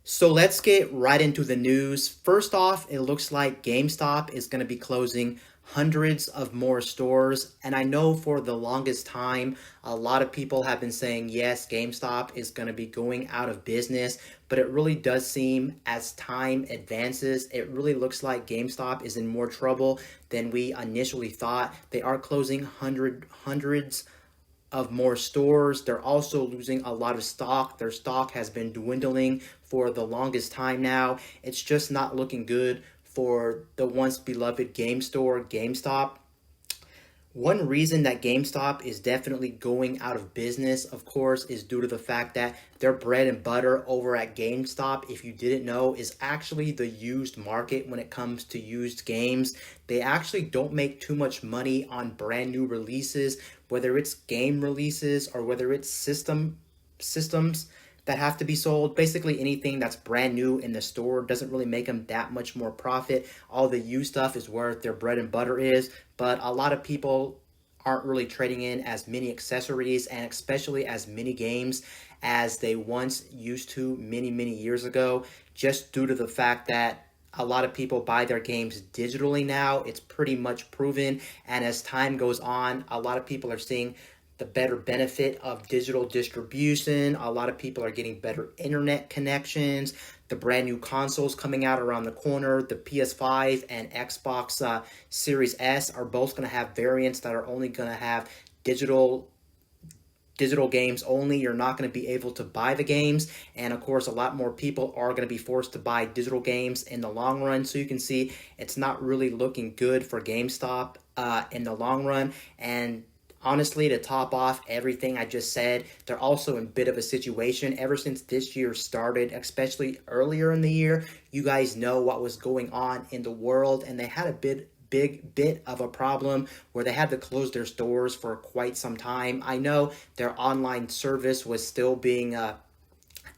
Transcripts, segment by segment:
So let's get right into the news. First off, it looks like GameStop is going to be closing hundreds of more stores. And I know for the longest time, a lot of people have been saying, yes, GameStop is going to be going out of business. But it really does seem as time advances, it really looks like GameStop is in more trouble than we initially thought. They are closing hundreds of more stores. They're also losing a lot of stock. Their stock has been dwindling for the longest time now. It's just not looking good for the once beloved game store, GameStop. One reason that GameStop is definitely going out of business, of course, is due to the fact that their bread and butter over at GameStop, if you didn't know, is actually the used market when it comes to used games. They actually don't make too much money on brand new releases, whether it's game releases or whether it's systems that have to be sold. Basically, anything that's brand new in the store doesn't really make them that much more profit. All the used stuff is where their bread and butter is, but a lot of people aren't really trading in as many accessories and especially as many games as they once used to many years ago, just due to the fact that a lot of people buy their games digitally now. It's pretty much proven, and as time goes on, a lot of people are seeing the better benefit of digital distribution. A lot of people are getting better internet connections. The brand new consoles coming out around the corner, the PS5 and Xbox Series S, are both going to have variants that are only going to have digital games only. You're not going to be able to buy the games, and of course a lot more people are going to be forced to buy digital games in the long run. So you can see it's not really looking good for GameStop in the long run. And honestly, to top off everything I just said, they're also in a bit of a situation ever since this year started, especially earlier in the year. You guys know what was going on in the world, and they had a bit of a problem where they had to close their stores for quite some time. I know their online service was still being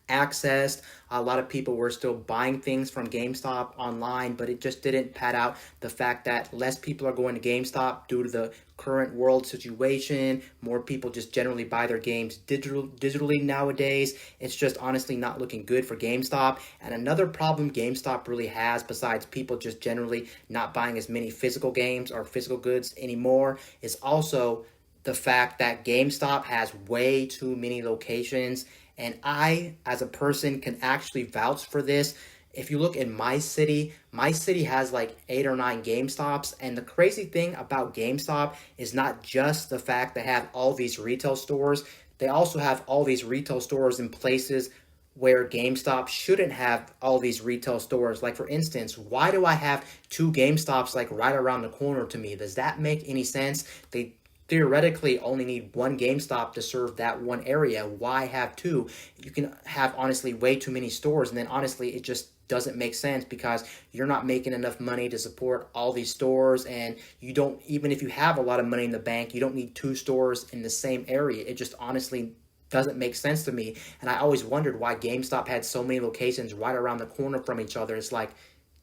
accessed. A lot of people were still buying things from GameStop online, but it just didn't pad out the fact that less people are going to GameStop due to the current world situation. More people just generally buy their games digitally nowadays. It's just honestly not looking good for GameStop. And another problem GameStop really has, besides people just generally not buying as many physical games or physical goods anymore, is also the fact that GameStop has way too many locations. And I, as a person, can actually vouch for this. If you look in my city has like 8 or 9 GameStops. And the crazy thing about GameStop is not just the fact they have all these retail stores, they also have all these retail stores in places where GameStop shouldn't have all these retail stores. Like, for instance, why do I have 2 GameStops like right around the corner to me? Does that make any sense? They theoretically only need one GameStop to serve that one area. Why have two? You can have honestly way too many stores, and then honestly, it just doesn't make sense because you're not making enough money to support all these stores, and you don't, even if you have a lot of money in the bank, you don't need 2 stores in the same area. It just honestly doesn't make sense to me. And I always wondered why GameStop had so many locations right around the corner from each other. It's like,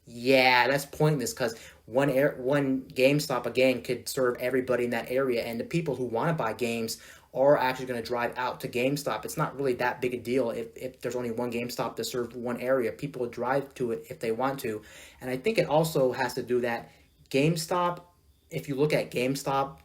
yeah, that's pointless because one GameStop again could serve everybody in that area, and the people who want to buy games are actually going to drive out to GameStop. It's not really that big a deal if there's only one GameStop to serve one area. People will drive to it if they want to, and I think it also has to do that GameStop. If you look at GameStop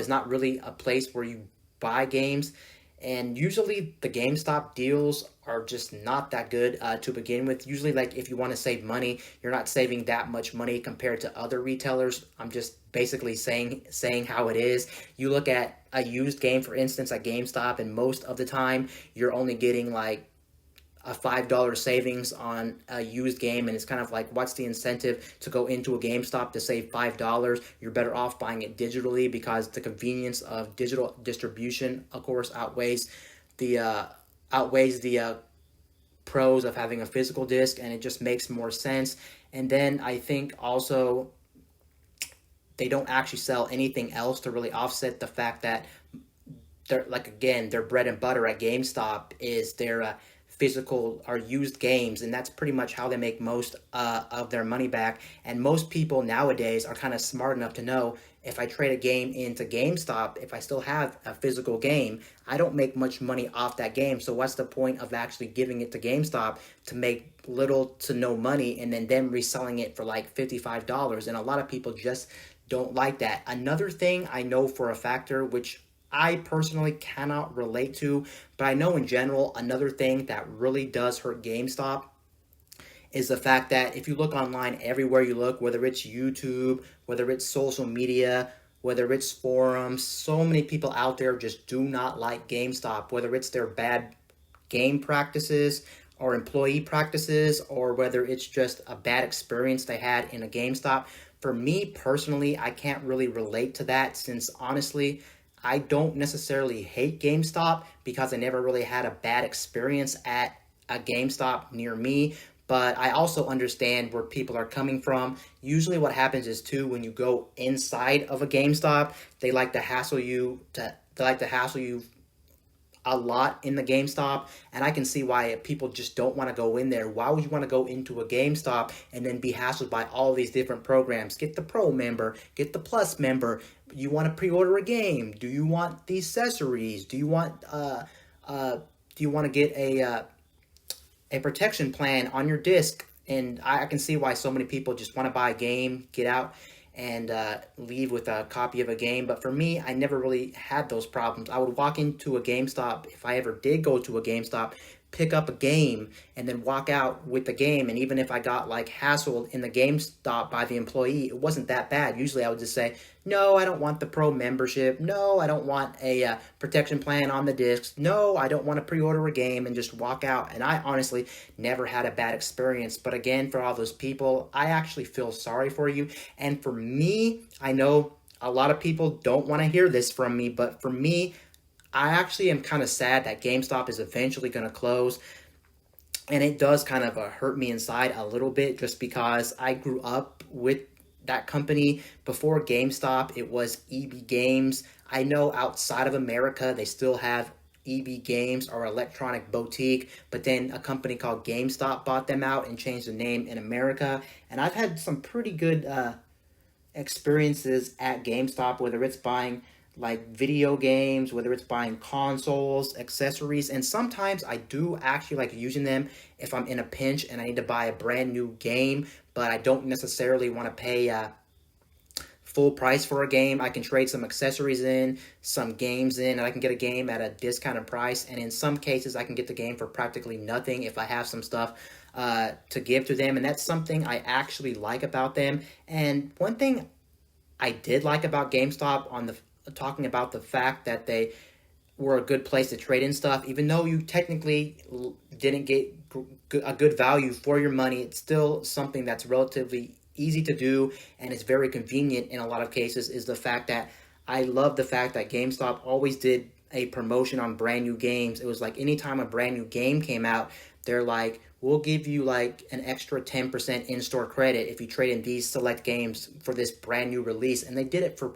is not really a place where you buy games, and usually the GameStop deals are just not that good to begin with. Usually, like, if you want to save money, you're not saving that much money compared to other retailers. I'm just basically saying how it is. You look at a used game, for instance, at GameStop, and most of the time you're only getting like a $5 savings on a used game, and it's kind of like, what's the incentive to go into a GameStop to save $5? You're better off buying it digitally because the convenience of digital distribution, of course, the uh, outweighs the pros of having a physical disc, and it just makes more sense. And then I think also they don't actually sell anything else to really offset the fact that they're, like, again, their bread and butter at GameStop is their physical or used games, and that's pretty much how they make most of their money back. And most people nowadays are kind of smart enough to know, if I trade a game into GameStop, if I still have a physical game, I don't make much money off that game. So what's the point of actually giving it to GameStop to make little to no money and then them reselling it for like $55? And a lot of people just don't like that. Another thing I know for a factor, which I personally cannot relate to, but I know in general, another thing that really does hurt GameStop is the fact that if you look online, everywhere you look, whether it's YouTube, whether it's social media, whether it's forums, so many people out there just do not like GameStop, whether it's their bad game practices or employee practices, or whether it's just a bad experience they had in a GameStop. For me personally, I can't really relate to that, since honestly, I don't necessarily hate GameStop because I never really had a bad experience at a GameStop near me. But I also understand where people are coming from. Usually what happens is too, when you go inside of a GameStop, they like to hassle you a lot in the GameStop, and I can see why people just don't want to go in there. Why would you want to go into a GameStop and then be hassled by all these different programs? Get the Pro member, get the Plus member. You want to pre-order a game? Do you want the accessories? Do you want to get a protection plan on your disc? And I can see why so many people just want to buy a game, get out, and leave with a copy of a game. But for me, I never really had those problems. I would walk into a GameStop, if I ever did go to a GameStop, pick up a game, and then walk out with the game. And even if I got like hassled in the GameStop by the employee, it wasn't that bad. Usually I would just say, no, I don't want the Pro membership. No, I don't want a protection plan on the discs. No, I don't want to pre-order a game, and just walk out. And I honestly never had a bad experience. But again, for all those people, I actually feel sorry for you. And for me, I know a lot of people don't want to hear this from me, but for me, I actually am kind of sad that GameStop is eventually going to close. And it does kind of hurt me inside a little bit, just because I grew up with that company. Before GameStop, it was EB Games. I know outside of America, they still have EB Games or Electronic Boutique, but then a company called GameStop bought them out and changed the name in America. And I've had some pretty good experiences at GameStop, whether it's buying like video games, whether it's buying consoles, accessories, and sometimes I do actually like using them if I'm in a pinch and I need to buy a brand new game, but I don't necessarily want to pay full price for a game. I can trade some accessories in, some games in, and I can get a game at a discounted price. And in some cases, I can get the game for practically nothing if I have some stuff to give to them. And that's something I actually like about them. And one thing I did like about GameStop, talking about the fact that they were a good place to trade in stuff, even though you technically didn't get a good value for your money, it's still something that's relatively easy to do, and it's very convenient in a lot of cases, is the fact that I love the fact that GameStop always did a promotion on brand new games. It was like anytime a brand new game came out, they're like, we'll give you like an extra 10% in-store credit if you trade in these select games for this brand new release. And they did it for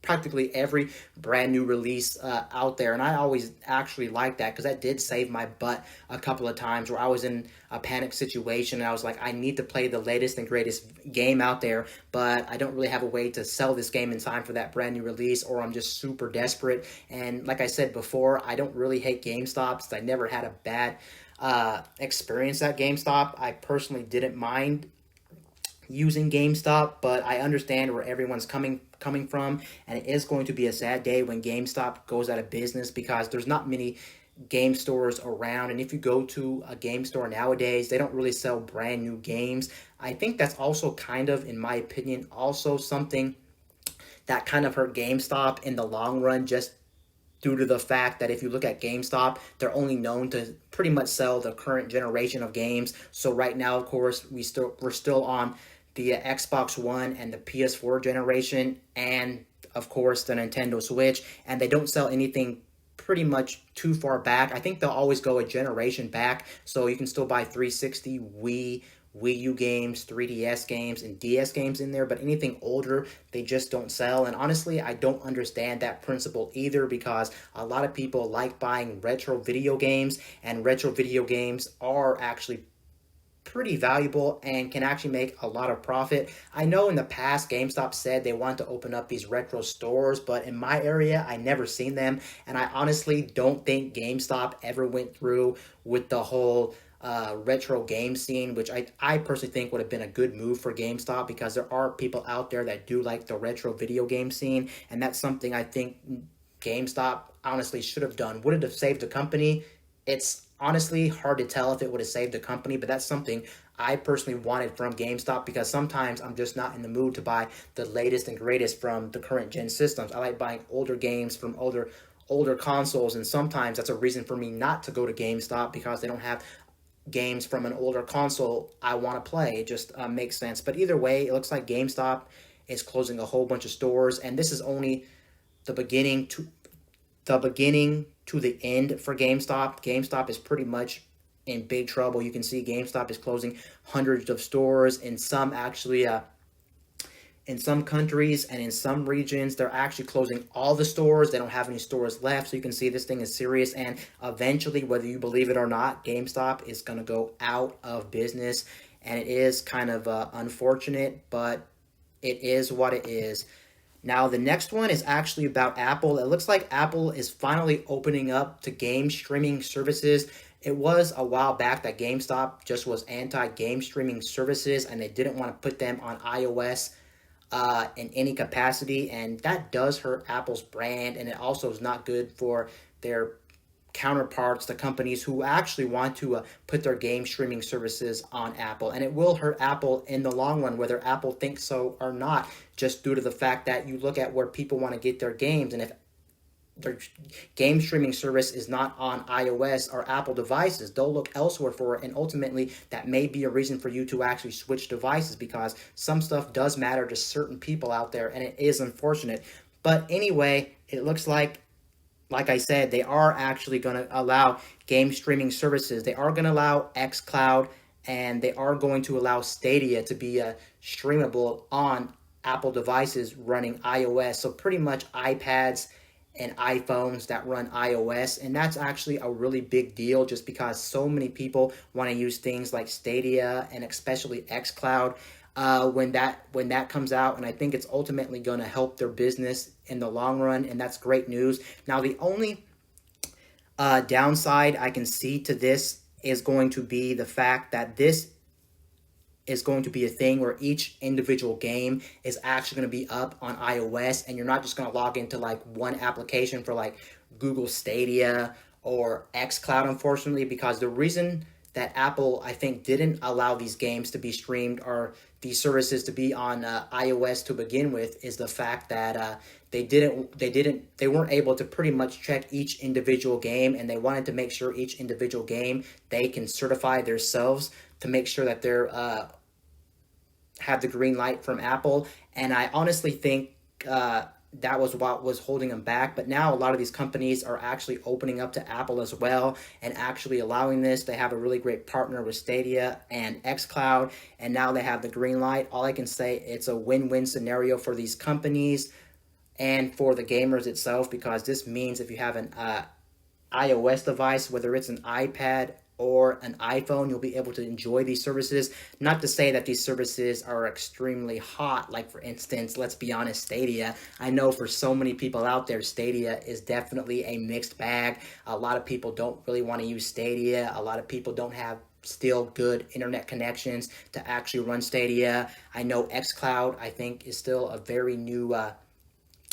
practically every brand new release out there, and I always actually liked that, because that did save my butt a couple of times where I was in a panic situation and I was like, I need to play the latest and greatest game out there, but I don't really have a way to sell this game in time for that brand new release, or I'm just super desperate. And like I said before, I don't really hate GameStops. I never had a bad experience at GameStop. I personally didn't mind using GameStop, but I understand where everyone's coming from, and it is going to be a sad day when GameStop goes out of business, because there's not many game stores around, and if you go to a game store nowadays, they don't really sell brand new games. I think that's also kind of, in my opinion, also something that kind of hurt GameStop in the long run, just due to the fact that if you look at GameStop, they're only known to pretty much sell the current generation of games. So right now, of course, we're still on the Xbox One and the PS4 generation, and of course the Nintendo Switch, and they don't sell anything pretty much too far back. I think they'll always go a generation back, so you can still buy 360, Wii, Wii U games, 3DS games, and DS games in there, but anything older, they just don't sell. And honestly, I don't understand that principle either, because a lot of people like buying retro video games, and retro video games are actually pretty valuable and can actually make a lot of profit. I know in the past GameStop said they want to open up these retro stores, but in my area I never seen them, and I honestly don't think GameStop ever went through with the whole retro game scene, which I personally think would have been a good move for GameStop, because there are people out there that do like the retro video game scene, and that's something I think GameStop honestly should have done. Would it have saved the company? It's honestly hard to tell if it would have saved the company, but that's something I personally wanted from GameStop, because sometimes I'm just not in the mood to buy the latest and greatest from the current gen systems. I like buying older games from older consoles, and sometimes that's a reason for me not to go to GameStop, because they don't have games from an older console I want to play. It just makes sense. But either way, it looks like GameStop is closing a whole bunch of stores, and this is only the beginning to the end for GameStop. GameStop is pretty much in big trouble. You can see GameStop is closing hundreds of stores. In some actually, in some countries and in some regions, they're actually closing all the stores. They don't have any stores left. So you can see this thing is serious. And eventually, whether you believe it or not, GameStop is going to go out of business. And it is kind of unfortunate, but it is what it is. Now, the next one is actually about Apple. It looks like Apple is finally opening up to game streaming services. It was a while back that GameStop just was anti-game streaming services, and they didn't want to put them on iOS in any capacity, and that does hurt Apple's brand, and it also is not good for their counterparts, the companies who actually want to put their game streaming services on Apple. And it will hurt Apple in the long run, whether Apple thinks so or not, just due to the fact that you look at where people want to get their games, and if their game streaming service is not on iOS or Apple devices, they'll look elsewhere for it, and ultimately that may be a reason for you to actually switch devices, because some stuff does matter to certain people out there, and it is unfortunate. But anyway, it looks like I said, they are actually going to allow game streaming services. They are going to allow xCloud, and they are going to allow Stadia to be streamable on Apple devices running iOS. So pretty much iPads and iPhones that run iOS. And that's actually a really big deal, just because so many people want to use things like Stadia and especially xCloud when that comes out, and I think it's ultimately going to help their business in the long run, and that's great news. Now, the only downside I can see to this is going to be the fact that this is going to be a thing where each individual game is actually going to be up on iOS, and you're not just going to log into like one application for like Google Stadia or xCloud, unfortunately, because the reason that Apple, I think, didn't allow these games to be streamed or these services to be on iOS to begin with is the fact that they weren't able to pretty much check each individual game, and they wanted to make sure each individual game they can certify themselves to make sure that they're have the green light from Apple. And I honestly think that was what was holding them back. But now a lot of these companies are actually opening up to Apple as well and actually allowing this. They have a really great partner with Stadia and xCloud, and now they have the green light. All I can say, it's a win-win scenario for these companies and for the gamers itself, because this means if you have an iOS device, whether it's an iPad or an iPhone, you'll be able to enjoy these services. Not to say that these services are extremely hot, like for instance, let's be honest, Stadia. I know for so many people out there, Stadia is definitely a mixed bag. A lot of people don't really want to use Stadia. A lot of people don't have still good internet connections to actually run Stadia. I know xCloud, I think, is still a very new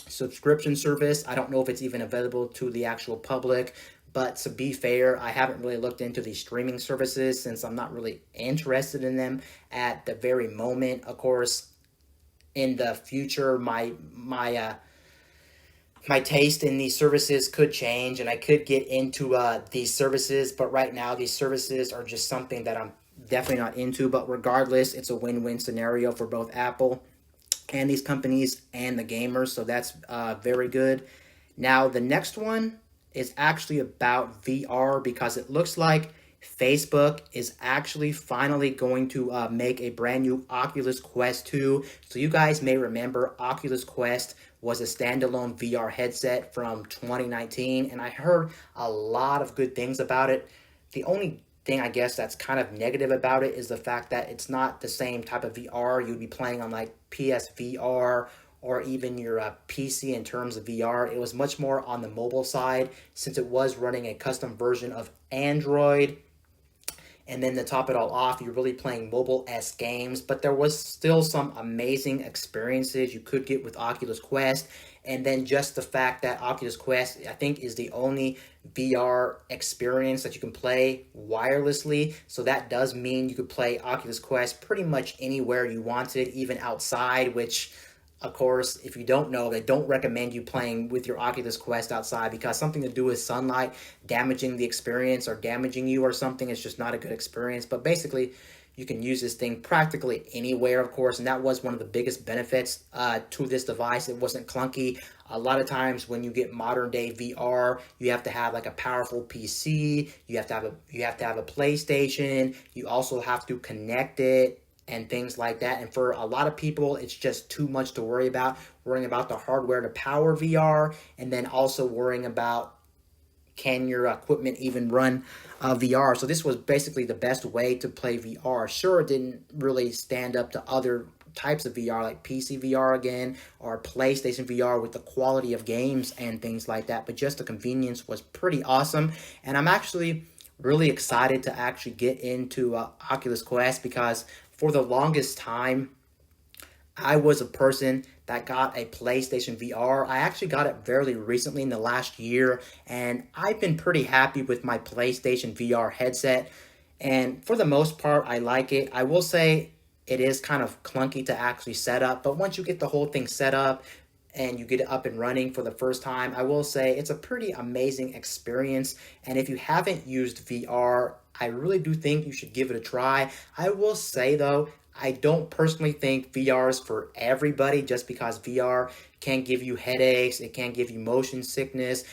subscription service. I don't know if it's even available to the actual public. But to be fair, I haven't really looked into these streaming services since I'm not really interested in them at the very moment. Of course, in the future, my taste in these services could change, and I could get into these services. But right now, these services are just something that I'm definitely not into. But regardless, it's a win-win scenario for both Apple and these companies and the gamers. So that's very good. Now, the next one is actually about VR, because it looks like Facebook is actually finally going to make a brand new Oculus Quest 2. So you guys may remember Oculus Quest was a standalone VR headset from 2019, and I heard a lot of good things about it. The only thing I guess that's kind of negative about it is the fact that it's not the same type of VR you'd be playing on like PSVR or even your PC in terms of VR. It was much more on the mobile side since it was running a custom version of Android. And then to top it all off, you're really playing mobile-esque games, but there was still some amazing experiences you could get with Oculus Quest. And then just the fact that Oculus Quest, I think, is the only VR experience that you can play wirelessly. So that does mean you could play Oculus Quest pretty much anywhere you wanted, even outside, which of course, if you don't know, they don't recommend you playing with your Oculus Quest outside because something to do with sunlight damaging the experience or damaging you or something is just not a good experience. But basically, you can use this thing practically anywhere, of course, and that was one of the biggest benefits to this device. It wasn't clunky. A lot of times when you get modern day VR, you have to have like a powerful PC, you have to have a PlayStation, you also have to connect it and things like that. And for a lot of people, it's just too much to worrying about the hardware to power VR, and then also worrying about can your equipment even run VR. So this was basically the best way to play VR. Sure, it didn't really stand up to other types of VR like PC VR again or PlayStation VR with the quality of games and things like that, but just the convenience was pretty awesome. And I'm actually really excited to actually get into Oculus Quest because for the longest time, I was a person that got a PlayStation VR. I actually got it fairly recently in the last year, and I've been pretty happy with my PlayStation VR headset. And for the most part, I like it. I will say it is kind of clunky to actually set up, but once you get the whole thing set up, and you get it up and running for the first time, I will say it's a pretty amazing experience. And if you haven't used VR, I really do think you should give it a try. I will say though, I don't personally think VR is for everybody just because VR can give you headaches, it can give you motion sickness.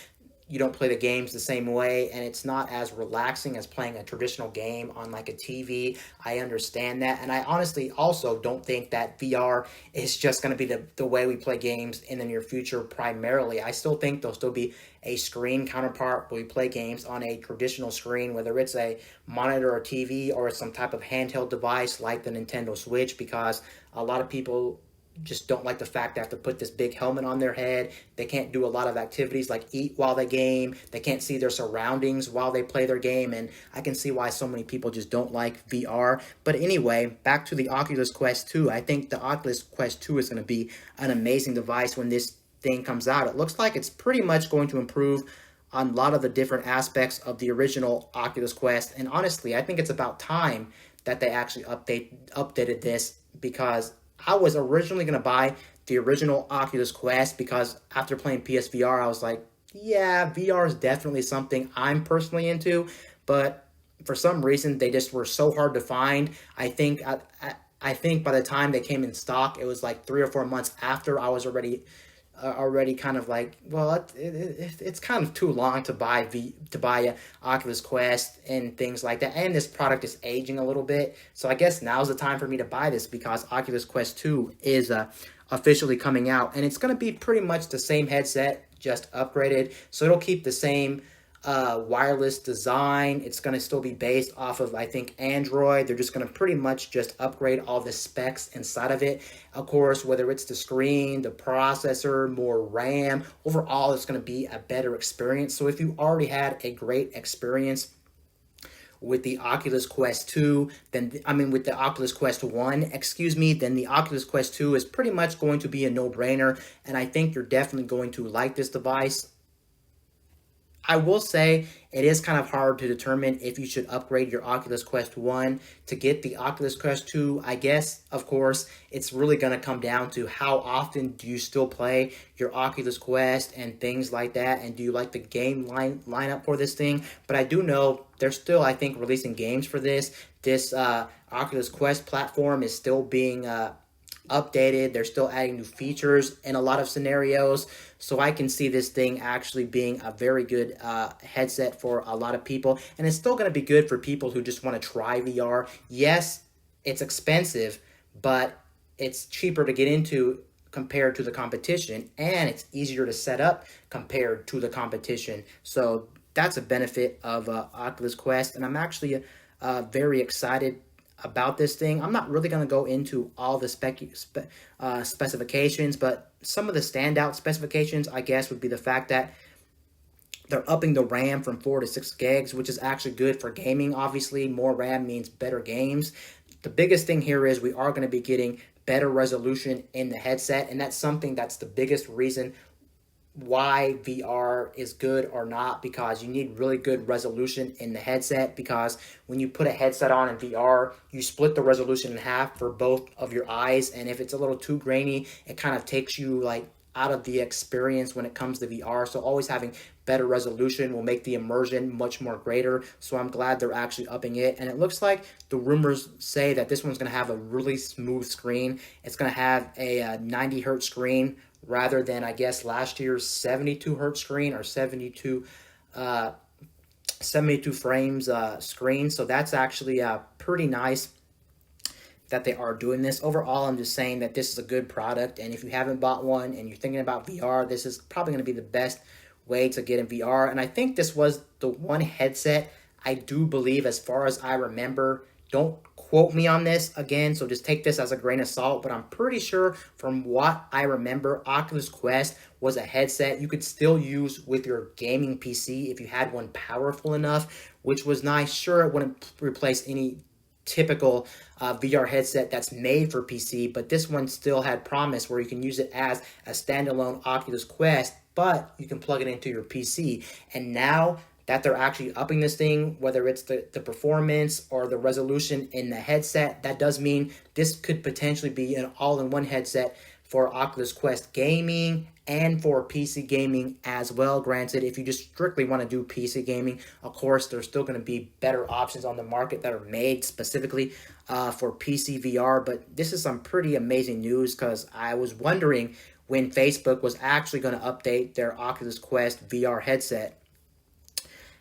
You don't play the games the same way, and it's not as relaxing as playing a traditional game on like a TV. I understand that, and I honestly also don't think that VR is just going to be the way we play games in the near future primarily. I still think there'll still be a screen counterpart where we play games on a traditional screen, whether it's a monitor or TV or some type of handheld device like the Nintendo Switch, because a lot of people just don't like the fact they have to put this big helmet on their head. They can't do a lot of activities like eat while they game. They can't see their surroundings while they play their game. And I can see why so many people just don't like VR. But anyway, back to the Oculus Quest 2. I think the Oculus Quest 2 is going to be an amazing device when this thing comes out. It looks like it's pretty much going to improve on a lot of the different aspects of the original Oculus Quest. And honestly, I think it's about time that they actually updated this, because I was originally going to buy the original Oculus Quest because after playing PSVR, I was like, yeah, VR is definitely something I'm personally into, but for some reason, they just were so hard to find. I think by the time they came in stock, it was like 3 or 4 months after I was already kind of like, well, it's kind of too long to buy a Oculus Quest and things like that, and this product is aging a little bit, so I guess now's the time for me to buy this because Oculus Quest 2 is officially coming out, and it's going to be pretty much the same headset, just upgraded, so it'll keep the same wireless design. It's going to still be based off of, I think, Android. They're just going to pretty much just upgrade all the specs inside of it. Of course, whether it's the screen, the processor, more RAM, overall, it's going to be a better experience. So if you already had a great experience with the Oculus Quest 2, with the Oculus Quest 1, then the Oculus Quest 2 is pretty much going to be a no-brainer, and I think you're definitely going to like this device. I will say it is kind of hard to determine if you should upgrade your Oculus Quest 1 to get the Oculus Quest 2. I guess, of course, it's really going to come down to how often do you still play your Oculus Quest and things like that, and do you like the game lineup for this thing. But I do know they're still, I think, releasing games for this. This Oculus Quest platform is still being updated. They're still adding new features in a lot of scenarios. So I can see this thing actually being a very good headset for a lot of people. And it's still going to be good for people who just want to try VR. Yes, it's expensive, but it's cheaper to get into compared to the competition, and it's easier to set up compared to the competition. So that's a benefit of Oculus Quest, and I'm actually very excited about this thing. I'm not really going to go into all the specifications, but some of the standout specifications, I guess, would be the fact that they're upping the RAM from 4 to 6 gigs, which is actually good for gaming. Obviously, more RAM means better games. The biggest thing here is we are going to be getting better resolution in the headset, and that's something that's the biggest reason why VR is good or not, because you need really good resolution in the headset, because when you put a headset on in VR, you split the resolution in half for both of your eyes, and if it's a little too grainy, it kind of takes you like out of the experience when it comes to VR. So always having better resolution will make the immersion much more greater. So I'm glad they're actually upping it. And it looks like the rumors say that this one's going to have a really smooth screen. It's going to have a 90 hertz screen rather than, I guess, last year's 72 hertz screen, or 72 frames screen. So that's actually pretty nice that they are doing this. Overall, I'm just saying that this is a good product, and if you haven't bought one and you're thinking about VR, this is probably going to be the best way to get in VR. And I think this was the one headset, I do believe, as far as I remember, don't quote me on this again, so just take this as a grain of salt, but I'm pretty sure from what I remember, Oculus Quest was a headset you could still use with your gaming PC if you had one powerful enough, which was nice. Sure, it wouldn't replace any typical VR headset that's made for PC, but this one still had promise where you can use it as a standalone Oculus Quest, but you can plug it into your PC. And now that they're actually upping this thing, whether it's the performance or the resolution in the headset, that does mean this could potentially be an all-in-one headset for Oculus Quest gaming and for PC gaming as well. Granted, if you just strictly want to do PC gaming, of course, there's still going to be better options on the market that are made specifically for PC VR. But this is some pretty amazing news, because I was wondering when Facebook was actually going to update their Oculus Quest VR headset.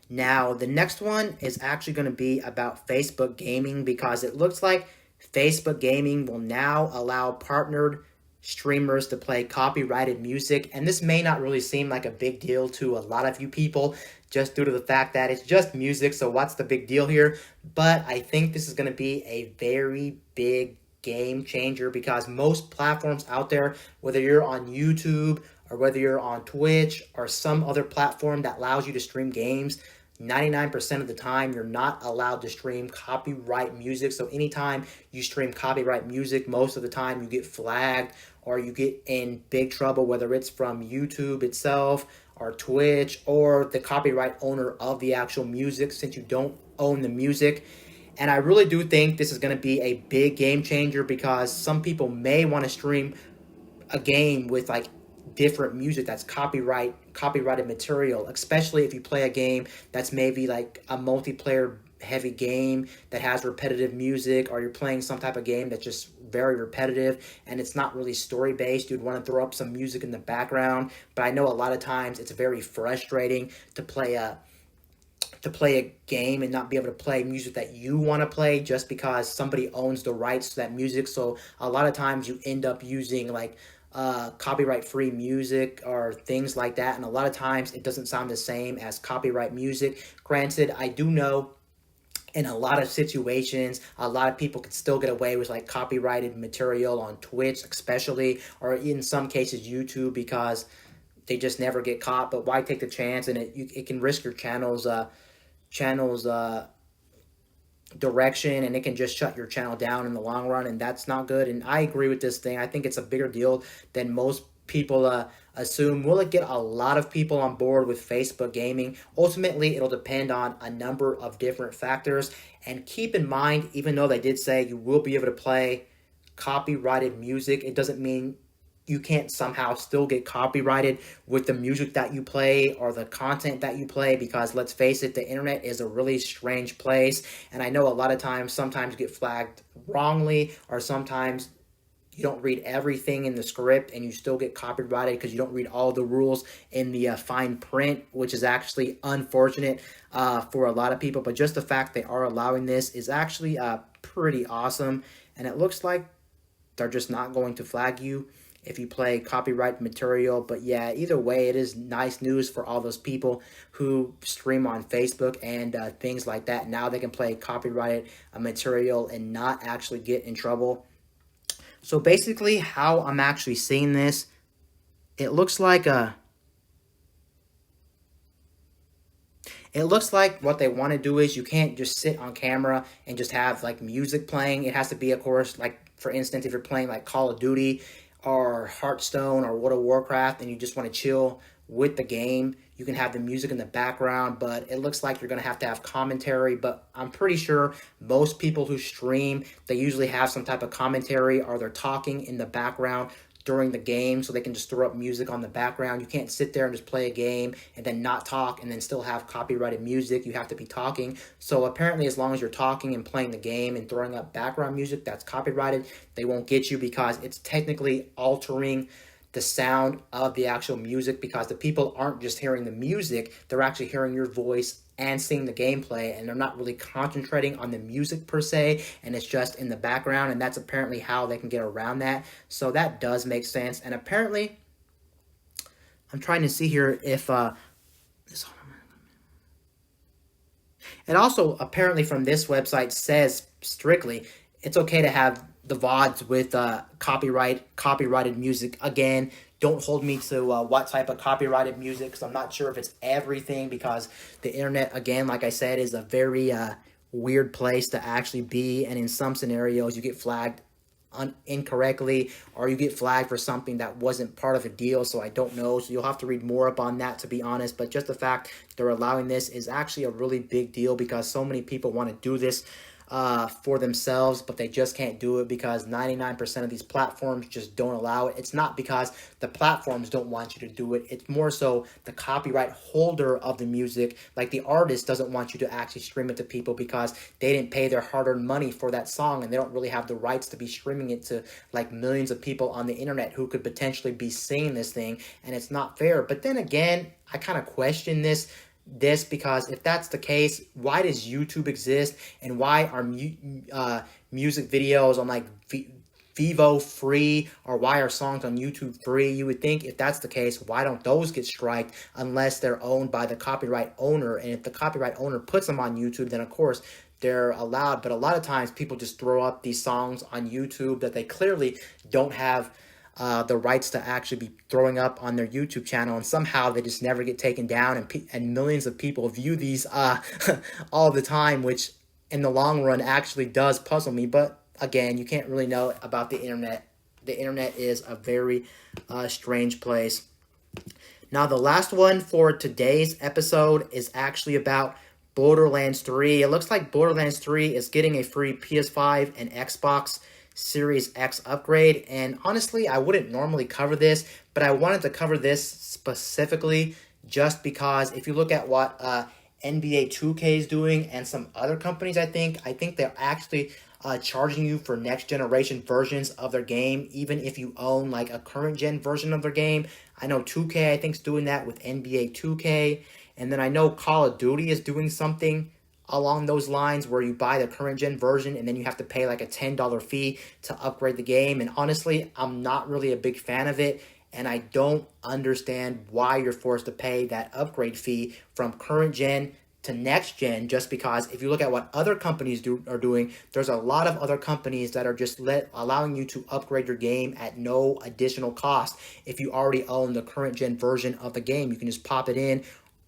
Now, the next one is actually going to be about Facebook gaming, because it looks like Facebook gaming will now allow partnered streamers to play copyrighted music. And this may not really seem like a big deal to a lot of you people, just due to the fact that it's just music, so what's the big deal here? But I think this is going to be a very big game changer, because most platforms out there, whether you're on YouTube or whether you're on Twitch or some other platform that allows you to stream games, 99% of the time you're not allowed to stream copyright music. So anytime you stream copyright music, most of the time you get flagged or you get in big trouble, whether it's from YouTube itself or Twitch or the copyright owner of the actual music, since you don't own the music. And I really do think this is going to be a big game changer, because some people may want to stream a game with like different music that's copyrighted material, especially if you play a game that's maybe like a multiplayer heavy game that has repetitive music, or you're playing some type of game that's just very repetitive and it's not really story based. You'd want to throw up some music in the background, but I know a lot of times it's very frustrating to play a game and not be able to play music that you want to play just because somebody owns the rights to that music. So a lot of times you end up using like copyright free music or things like that, and a lot of times it doesn't sound the same as copyright music. Granted, I do know in a lot of situations a lot of people could still get away with like copyrighted material on Twitch especially, or in some cases YouTube, because they just never get caught. But why take the chance? And it can risk your channel's direction, and it can just shut your channel down in the long run, and that's not good. And I agree with this thing. I think it's a bigger deal than most people assume. Will it get a lot of people on board with Facebook gaming? Ultimately, it'll depend on a number of different factors. And keep in mind, even though they did say you will be able to play copyrighted music, it doesn't mean you can't somehow still get copyrighted with the music that you play or the content that you play, because let's face it, the internet is a really strange place. And I know a lot of times, sometimes you get flagged wrongly, or sometimes you don't read everything in the script and you still get copyrighted because you don't read all the rules in the fine print, which is actually unfortunate for a lot of people. But just the fact they are allowing this is actually pretty awesome. And it looks like they're just not going to flag you if you play copyright material. But yeah, either way, it is nice news for all those people who stream on Facebook and things like that. Now they can play copyrighted material and not actually get in trouble. So basically, how I'm actually seeing this, it looks like what they want to do is you can't just sit on camera and just have like music playing. It has to be, of course, like for instance, if you're playing like Call of Duty or Hearthstone or World of Warcraft and you just want to chill with the game, you can have the music in the background, but it looks like you're going to have commentary. But I'm pretty sure most people who stream, they usually have some type of commentary or they're talking in the background during the game, so they can just throw up music on the background. You can't sit there and just play a game and then not talk and then still have copyrighted music. You have to be talking. So apparently, as long as you're talking and playing the game and throwing up background music that's copyrighted, they won't get you because it's technically altering the sound of the actual music, because the people aren't just hearing the music, they're actually hearing your voice and seeing the gameplay, and they're not really concentrating on the music per se, and it's just in the background, and that's apparently how they can get around that. So that does make sense. And apparently, I'm trying to see here if this, it also apparently from this website says strictly it's okay to have the VODs with copyrighted music. Again, don't hold me to what type of copyrighted music, because I'm not sure if it's everything, because the internet, again, like I said, is a very weird place to actually be, and in some scenarios you get flagged incorrectly, or you get flagged for something that wasn't part of a deal. So I don't know, so you'll have to read more up on that, to be honest. But just the fact they're allowing this is actually a really big deal, because so many people want to do this for themselves, but they just can't do it because 99% of these platforms just don't allow it. It's not because the platforms don't want you to do it. It's more so the copyright holder of the music, like the artist, doesn't want you to actually stream it to people because they didn't pay their hard-earned money for that song, and they don't really have the rights to be streaming it to like millions of people on the internet who could potentially be seeing this thing, and it's not fair. But then again, I kind of question this because if that's the case, why does YouTube exist, and why are music videos on like Vivo free, or why are songs on YouTube free? You would think if that's the case, why don't those get striked unless they're owned by the copyright owner? And if the copyright owner puts them on YouTube, then of course they're allowed. But a lot of times people just throw up these songs on YouTube that they clearly don't have the rights to actually be throwing up on their YouTube channel, and somehow they just never get taken down, and millions of people view these all the time, which in the long run actually does puzzle me. But again, you can't really know about the internet. The internet is a very strange place. Now, the last one for today's episode is actually about Borderlands 3. It looks like Borderlands 3 is getting a free PS5 and Xbox Series X upgrade, and honestly, I wouldn't normally cover this, but I wanted to cover this specifically just because if you look at what NBA 2K is doing and some other companies, I think they're actually charging you for next generation versions of their game, even if you own like a current gen version of their game. I know 2K, I think, is doing that with NBA 2K, and then I know Call of Duty is doing something along those lines where you buy the current gen version and then you have to pay like a $10 fee to upgrade the game. And honestly, I'm not really a big fan of it, and I don't understand why you're forced to pay that upgrade fee from current gen to next gen, just because if you look at what other companies are doing, there's a lot of other companies that are just allowing you to upgrade your game at no additional cost. If you already own the current gen version of the game, you can just pop it in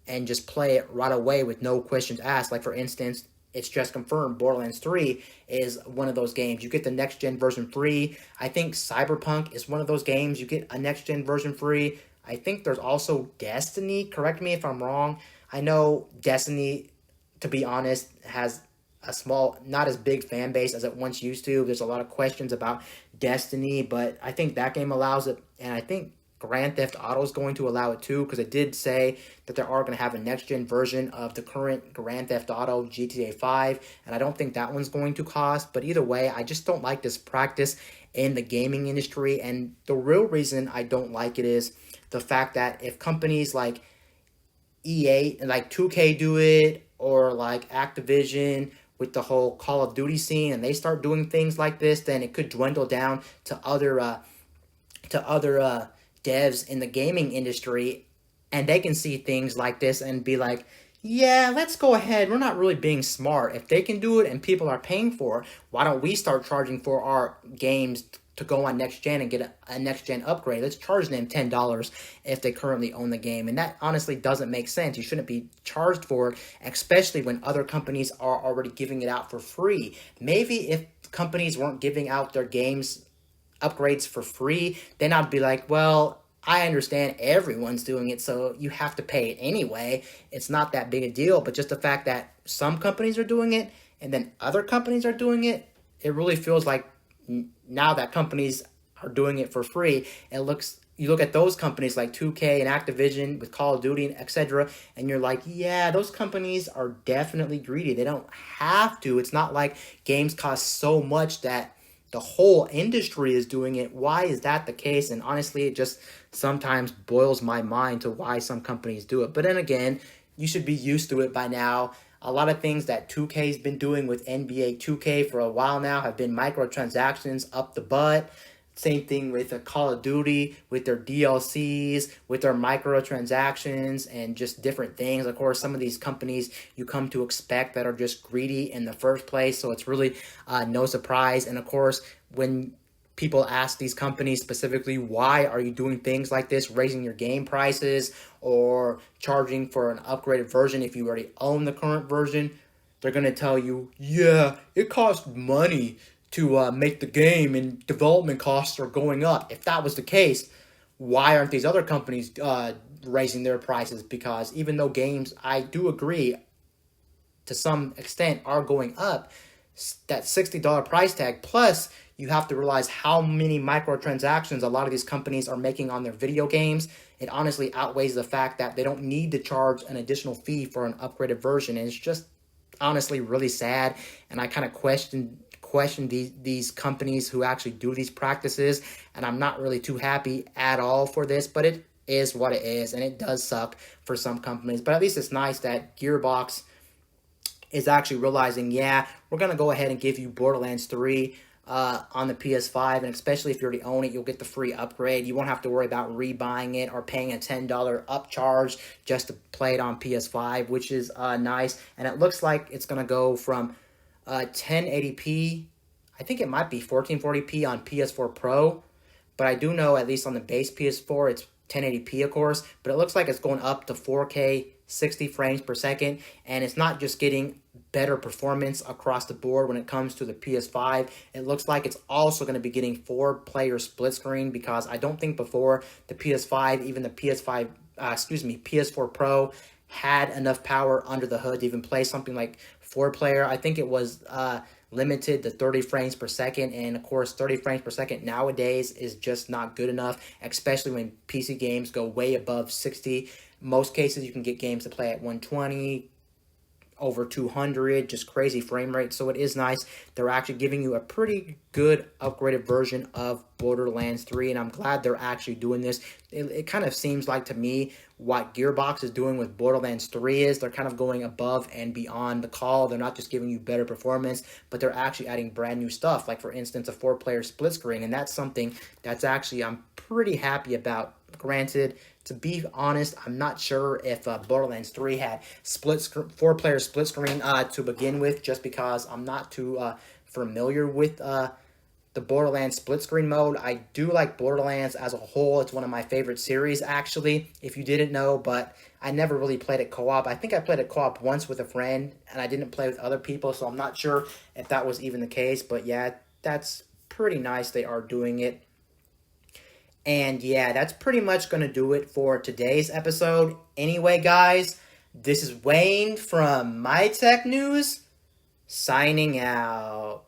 and just play it right away with no questions asked. Like for instance, it's just confirmed Borderlands 3 is one of those games. You get the next gen version free. I think Cyberpunk is one of those games. You get a next gen version free. I think there's also Destiny. Correct me if I'm wrong. I know Destiny, to be honest, has a small, not as big fan base as it once used to. There's a lot of questions about Destiny, but I think that game allows it. And I think Grand Theft Auto is going to allow it too, because it did say that they are going to have a next-gen version of the current Grand Theft Auto GTA 5, and I don't think that one's going to cost. But either way, I just don't like this practice in the gaming industry, and the real reason I don't like it is the fact that if companies like EA and like 2K do it, or like Activision with the whole Call of Duty scene, and they start doing things like this, then it could dwindle down to other devs in the gaming industry, and they can see things like this and be like, yeah, let's go ahead. We're not really being smart. If they can do it and people are paying for it, why don't we start charging for our games to go on next gen and get a next gen upgrade? Let's charge them $10 if they currently own the game. And that honestly doesn't make sense. You shouldn't be charged for it, especially when other companies are already giving it out for free. Maybe if companies weren't giving out their games upgrades for free, then I'd be like, well, I understand everyone's doing it, so you have to pay it anyway. It's not that big a deal. But just the fact that some companies are doing it and then other companies are doing it, it really feels like now that companies are doing it for free, you look at those companies like 2K and Activision with Call of Duty and etc., and you're like, yeah, those companies are definitely greedy. They don't have to. It's not like games cost so much that the whole industry is doing it. Why is that the case? And honestly, it just sometimes boils my mind to why some companies do it. But then again, you should be used to it by now. A lot of things that 2K's been doing with NBA 2K for a while now have been microtransactions up the butt. Same thing with Call of Duty, with their DLCs, with their microtransactions, and just different things. Of course, some of these companies you come to expect that are just greedy in the first place, so it's really no surprise. And of course, when people ask these companies specifically, why are you doing things like this, raising your game prices or charging for an upgraded version if you already own the current version, they're going to tell you, yeah, it costs money to make the game, and development costs are going up. If that was the case, why aren't these other companies raising their prices? Because even though games, I do agree, to some extent are going up, that $60 price tag, plus you have to realize how many microtransactions a lot of these companies are making on their video games. It honestly outweighs the fact that they don't need to charge an additional fee for an upgraded version. And it's just honestly really sad, and I kind of question these companies who actually do these practices, and I'm not really too happy at all for this, but it is what it is, and it does suck for some companies. But at least it's nice that Gearbox is actually realizing, yeah, we're going to go ahead and give you Borderlands 3 on the PS5, and especially if you already own it, you'll get the free upgrade. You won't have to worry about rebuying it or paying a $10 upcharge just to play it on PS5, which is nice. And it looks like it's going to go from 1080p, I think it might be 1440p on PS4 Pro, but I do know at least on the base PS4 it's 1080p, of course, but it looks like it's going up to 4K 60 frames per second, and it's not just getting better performance across the board when it comes to the PS5. It looks like it's also going to be getting 4-player split screen, because I don't think before the PS5, even the PS4 Pro had enough power under the hood to even play something like 4-player. I think it was limited to 30 frames per second, and of course 30 frames per second nowadays is just not good enough, especially when PC games go way above 60. Most cases you can get games to play at 120, over 200, just crazy frame rate. So it is nice they're actually giving you a pretty good upgraded version of Borderlands 3, and I'm glad they're actually doing this. It kind of seems like to me what Gearbox is doing with Borderlands 3 is they're kind of going above and beyond the call. They're not just giving you better performance, but they're actually adding brand new stuff, like for instance a 4-player split screen, and that's something that's actually I'm pretty happy about. Granted, to be honest, I'm not sure if Borderlands 3 had 4-player split screen to begin with, just because I'm not too familiar with the Borderlands split screen mode. I do like Borderlands as a whole. It's one of my favorite series, actually, if you didn't know, but I never really played it co-op. I think I played it co-op once with a friend, and I didn't play with other people, so I'm not sure if that was even the case, but yeah, that's pretty nice they are doing it. And yeah, that's pretty much going to do it for today's episode. Anyway, guys, this is Wayne from My Tech News, signing out.